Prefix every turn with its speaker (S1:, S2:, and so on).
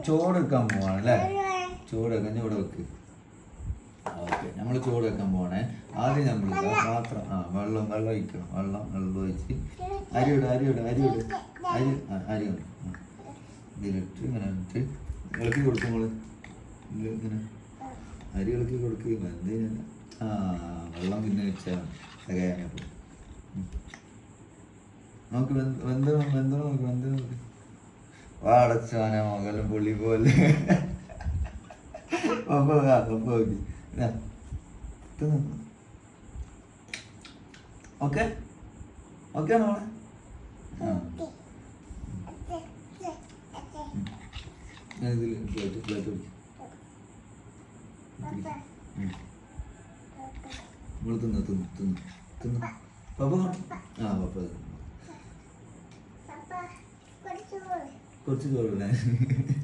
S1: ചോറ് വെക്കാൻ പോവാണ് അല്ലേ? ചോറ് വെക്കാൻ ഇവിടെ വെക്ക്. ഓക്കെ, നമ്മൾ ചോറ് വെക്കാൻ പോവാണേ. ആദ്യം നമ്മൾ പാത്രം വെള്ളം ഒഴിക്കണം. വെള്ളം ഒഴിച്ച് അരി ഇതിലിട്ട് ഇങ്ങനെ ഇട്ട് ഇളക്കി കൊടുക്കും. ഇങ്ങനെ അരി ഇളക്കി കൊടുക്കുക. എന്തിനാ വെള്ളം പിന്നെ വെച്ചാൽ തികയാനപ്പോൾ നമുക്ക് വെന്തോ വാടച്ചാന മകലും പുള്ളി പോലെ ഓക്കെ ഓക്കെ മോളെ. ഇതിൽ പ്ലേറ്റ് നമ്മൾ തിന്നു പപ്പ പപ്പ കുറച്ച് ചോറല്ലേ?